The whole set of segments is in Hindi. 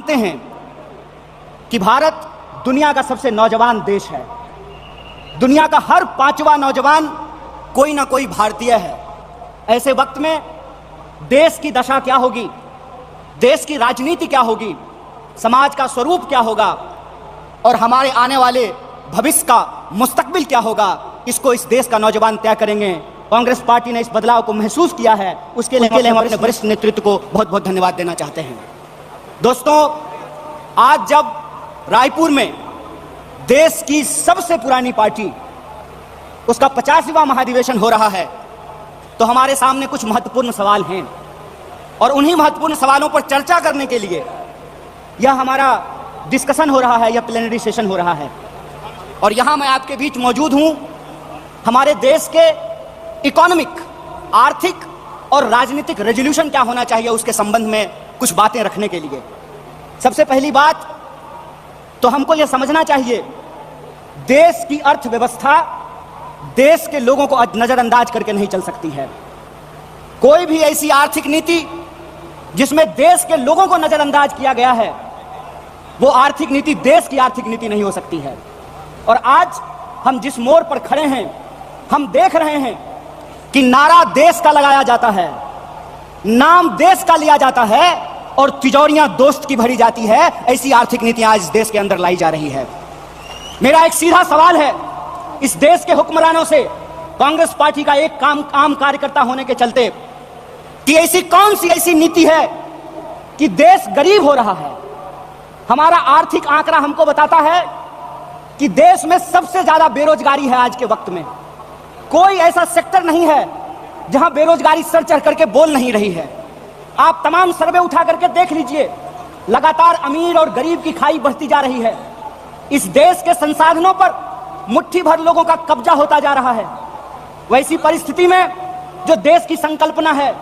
जानते हैं कि भारत दुनिया का सबसे नौजवान देश है। दुनिया का हर पांचवा नौजवान कोई ना कोई भारतीय है। ऐसे वक्त में देश की दशा क्या होगी, देश की राजनीति क्या होगी, समाज का स्वरूप क्या होगा और हमारे आने वाले भविष्य का मुस्तकबिल क्या होगा, इसको इस देश का नौजवान तय करेंगे। कांग्रेस पार्टी ने इस बदलाव को महसूस किया है, उसके लिए हम अपने वरिष्ठ नेतृत्व को बहुत बहुत धन्यवाद देना चाहते हैं। दोस्तों, आज जब रायपुर में देश की सबसे पुरानी पार्टी उसका 50वां महाधिवेशन हो रहा है, तो हमारे सामने कुछ महत्वपूर्ण सवाल हैं और उन्हीं महत्वपूर्ण सवालों पर चर्चा करने के लिए यह हमारा डिस्कशन हो रहा है, यह प्लेनरी सेशन हो रहा है। और यहां मैं आपके बीच मौजूद हूं हमारे देश के इकोनॉमिक, आर्थिक और राजनीतिक रेजोल्यूशन क्या होना चाहिए उसके संबंध में कुछ बातें रखने के लिए। सबसे पहली बात तो हमको यह समझना चाहिए, देश की अर्थव्यवस्था देश के लोगों को नजरअंदाज करके नहीं चल सकती है। कोई भी ऐसी आर्थिक नीति जिसमें देश के लोगों को नजरअंदाज किया गया है, वो आर्थिक नीति देश की आर्थिक नीति नहीं हो सकती है। और आज हम जिस मोड़ पर खड़े हैं, हम देख रहे हैं कि नारा देश का लगाया जाता है, नाम देश का लिया जाता है और तिजोरियां दोस्त की भरी जाती है। ऐसी आर्थिक नीतियां आज इस देश के अंदर लाई जा रही है। मेरा एक सीधा सवाल है इस देश के हुक्मरानों से, कांग्रेस पार्टी का एक आम कार्यकर्ता होने के चलते, कि ऐसी कौन सी ऐसी नीति है कि देश गरीब हो रहा है। हमारा आर्थिक आंकड़ा हमको बताता है कि देश में सबसे ज्यादा बेरोजगारी है आज के वक्त में। कोई ऐसा सेक्टर नहीं है जहां बेरोजगारी सर चढ़ करके बोल नहीं रही है। आप तमाम सर्वे उठा करके देख लीजिए, लगातार अमीर और गरीब की खाई बढ़ती जा रही है। इस देश के संसाधनों पर मुट्ठी भर लोगों का कब्जा होता जा रहा है। वैसी परिस्थिति में जो देश की संकल्पना है,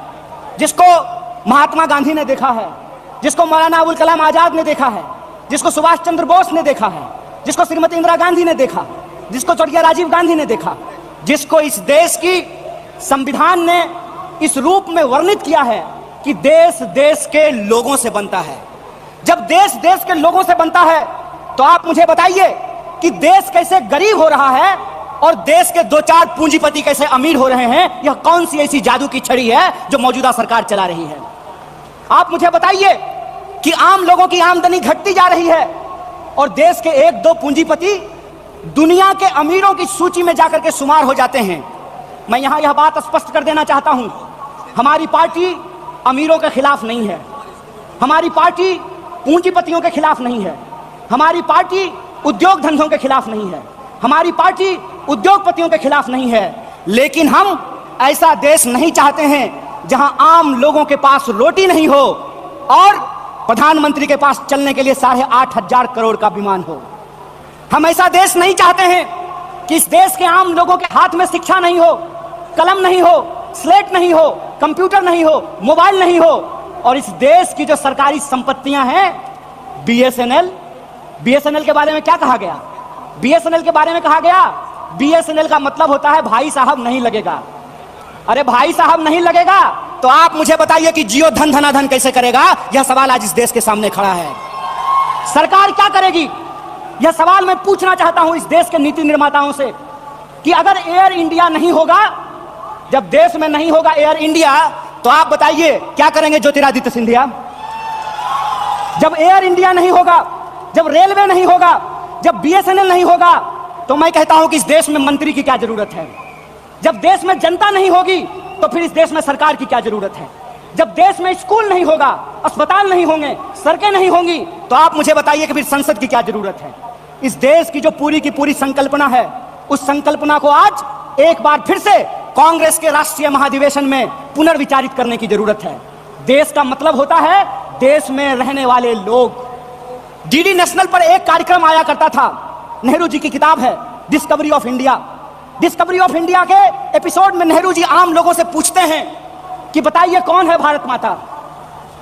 जिसको महात्मा गांधी ने देखा है, जिसको मौलाना अबुल कलाम आजाद ने देखा है, जिसको सुभाष चंद्र बोस ने देखा है, जिसको श्रीमती इंदिरा गांधी ने देखा, जिसको चौधरी राजीव गांधी ने देखा, जिसको इस देश की संविधान ने इस रूप में वर्णित किया है कि देश देश के लोगों से बनता है। जब देश देश के लोगों से बनता है तो आप मुझे बताइए कि देश कैसे गरीब हो रहा है और देश के दो चार पूंजीपति कैसे अमीर हो रहे हैं। यह कौन सी ऐसी जादू की छड़ी है जो मौजूदा सरकार चला रही है। आप मुझे बताइए कि आम लोगों की आमदनी घटती जा रही है और देश के एक दो पूंजीपति दुनिया के अमीरों की सूची में जाकर के शुमार हो जाते हैं। मैं यहां यह बात स्पष्ट कर देना चाहता हूं, हमारी पार्टी अमीरों के खिलाफ नहीं है, हमारी पार्टी पूंजीपतियों के खिलाफ नहीं है, हमारी पार्टी उद्योग धंधों के खिलाफ नहीं है, हमारी पार्टी उद्योगपतियों के खिलाफ नहीं है। लेकिन हम ऐसा देश नहीं चाहते हैं जहां आम लोगों के पास रोटी नहीं हो और प्रधानमंत्री के पास चलने के लिए 8,500 करोड़ का विमान हो। हम ऐसा देश नहीं चाहते हैं कि इस देश के आम लोगों के हाथ में शिक्षा नहीं हो, कलम नहीं हो, स्लेट नहीं हो, कंप्यूटर नहीं हो, मोबाइल नहीं हो और इस देश की जो सरकारी संपत्तियां हैं, बीएसएनएल के बारे में क्या कहा गया? बीएसएनएल के बारे में कहा गया बीएसएनएल का मतलब होता है भाई साहब नहीं लगेगा। अरे भाई साहब नहीं लगेगा तो आप मुझे बताइए कि जियो धन धनाधन कैसे करेगा? यह सवाल आज इस देश के सामने खड़ा है। सरकार क्या करेगी? यह सवाल मैं पूछना चाहता हूं इस देश के नीति निर्माताओं से कि अगर एयर इंडिया नहीं होगा, जब देश में नहीं होगा एयर इंडिया, तो आप बताइए क्या करेंगे ज्योतिरादित्य सिंधिया? जब एयर इंडिया नहीं होगा, जब रेलवे नहीं होगा, जब बीएसएनएल नहीं होगा, तो मैं कहता हूं कि इस देश में मंत्री की क्या जरूरत है? जब देश में जनता नहीं होगी तो फिर इस देश में सरकार की क्या जरूरत है? जब देश में स्कूल नहीं होगा, अस्पताल नहीं होंगे, सड़कें नहीं होंगी, तो आप मुझे बताइए कि फिर संसद की क्या जरूरत है? इस देश की जो पूरी की पूरी संकल्पना है, उस संकल्पना को आज एक बार फिर से कांग्रेस के राष्ट्रीय महाधिवेशन में पुनर्विचारित करने की जरूरत है। देश का मतलब होता है देश में रहने वाले लोग। डीडी नेशनल पर एक कार्यक्रम आया करता था, नेहरू जी की किताब है discovery of India. Discovery of India के एपिसोड में नेहरू जी आम लोगों से पूछते हैं कि बताइए कौन है भारत माता?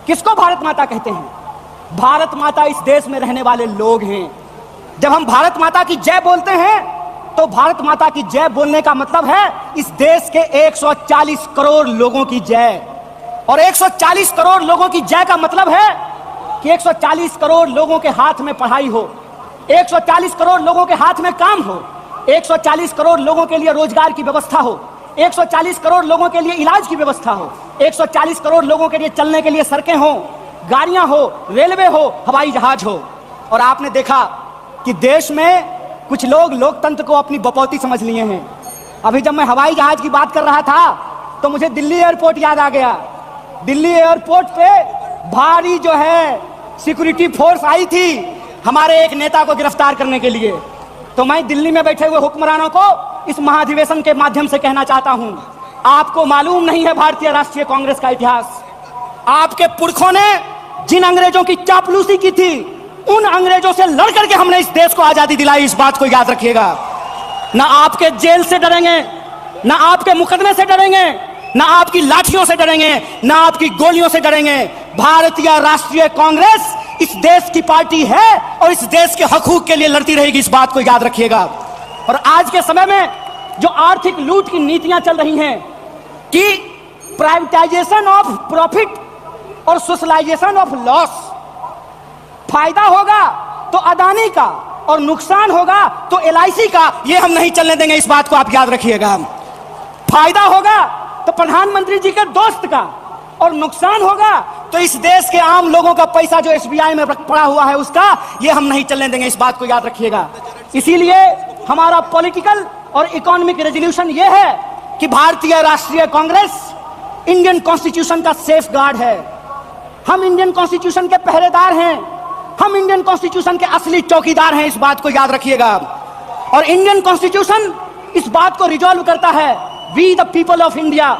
किसको भारत माता कहते हैं? भारत माता इस देश में रहने वाले लोग हैं। जब हम भारत माता की जय बोलते हैं तो भारत माता की जय बोलने का मतलब है इस देश के 140 करोड़ लोगों की जय। और 140 करोड़ लोगों की जय का मतलब है कि 140 करोड़ लोगों के हाथ में पढ़ाई हो, 140 करोड़ लोगों के हाथ में काम हो, 140 करोड़ लोगों के लिए रोजगार की व्यवस्था हो, 140 करोड़ लोगों के लिए इलाज की व्यवस्था हो, 140 करोड़ लोगों के लिए चलने के लिए सड़कें हो, गाड़ियां हो, रेलवे हो, हवाई जहाज हो। और आपने देखा कि देश में कुछ लोग लोकतंत्र को अपनी बपौती समझ लिए हैं। अभी जब मैं हवाई जहाज की बात कर रहा था तो मुझे दिल्ली एयरपोर्ट याद आ गया। दिल्ली एयरपोर्ट पे भारी जो है सिक्योरिटी फोर्स आई थी हमारे एक नेता को गिरफ्तार करने के लिए। तो मैं दिल्ली में बैठे हुए हुक्मरानों को इस महाधिवेशन के माध्यम से कहना चाहता हूं, आपको मालूम नहीं है भारतीय राष्ट्रीय कांग्रेस का इतिहास। आपके पुरखों ने जिन अंग्रेजों की चापलूसी की थी, उन अंग्रेजों से लड़ करके हमने इस देश को आजादी दिलाई। इस बात को याद रखिएगा। ना आपके जेल से डरेंगे, ना आपके मुकदमे से डरेंगे, ना आपकी लाठियों से डरेंगे, ना आपकी गोलियों से डरेंगे। भारतीय राष्ट्रीय कांग्रेस इस देश की पार्टी है और इस देश के हकूक के लिए लड़ती रहेगी। इस बात को याद रखिएगा। और आज के समय में जो आर्थिक लूट की नीतियां चल रही हैं कि प्राइवेटाइजेशन ऑफ प्रॉफिट और सोशलाइजेशन ऑफ लॉस, फायदा होगा तो अदानी का और नुकसान होगा तो LIC का, ये हम नहीं चलने देंगे। इस बात को आप याद रखिएगा। फायदा होगा तो प्रधानमंत्री जी के दोस्त का और नुकसान होगा तो इस देश के आम लोगों का पैसा जो SBI में पड़ा हुआ है उसका, ये हम नहीं चलने देंगे। इस बात को याद रखिएगा। इसीलिए हमारा पॉलिटिकल और इकोनॉमिक रेजोल्यूशन ये है कि भारतीय राष्ट्रीय कांग्रेस इंडियन कॉन्स्टिट्यूशन का सेफ गार्ड है। हम इंडियन कॉन्स्टिट्यूशन के पहरेदार हैं, हम इंडियन कॉन्स्टिट्यूशन के असली चौकीदार हैं। इस बात को याद रखिएगा। और इंडियन कॉन्स्टिट्यूशन इस बात को रिजॉल्व करता है, we the people of India.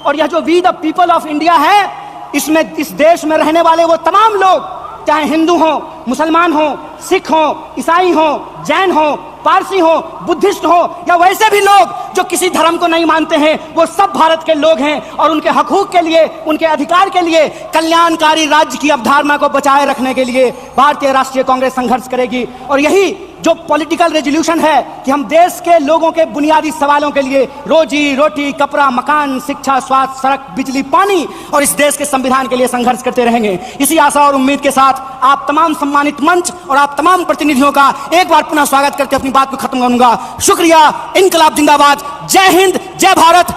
और यह जो we the people of India है, इसमें इस देश में रहने वाले वो तमाम लोग, चाहे हिंदू हो, मुसलमान हो, सिख हो, ईसाई हो, जैन हो, पारसी हो, बुद्धिस्ट हो, या वैसे भी लोग जो किसी धर्म को नहीं मानते हैं, वो सब भारत के लोग हैं। और उनके हकूक के लिए, उनके अधिकार के लिए, कल्याणकारी राज्य की अवधारणा को बचाए रखने के लिए भारतीय राष्ट्रीय कांग्रेस संघर्ष करेगी। और यही जो पॉलिटिकल रेजोल्यूशन है कि हम देश के लोगों के बुनियादी सवालों के लिए, रोजी रोटी, कपड़ा, मकान, शिक्षा, स्वास्थ्य, सड़क, बिजली, पानी और इस देश के संविधान के लिए संघर्ष करते रहेंगे। इसी आशा और उम्मीद के साथ आप तमाम सम्मानित मंच और आप तमाम प्रतिनिधियों का एक बार पुनः स्वागत करके अपनी बात को खत्म करूंगा। शुक्रिया। इनकलाब जिंदाबाद। जय हिंद, जय भारत।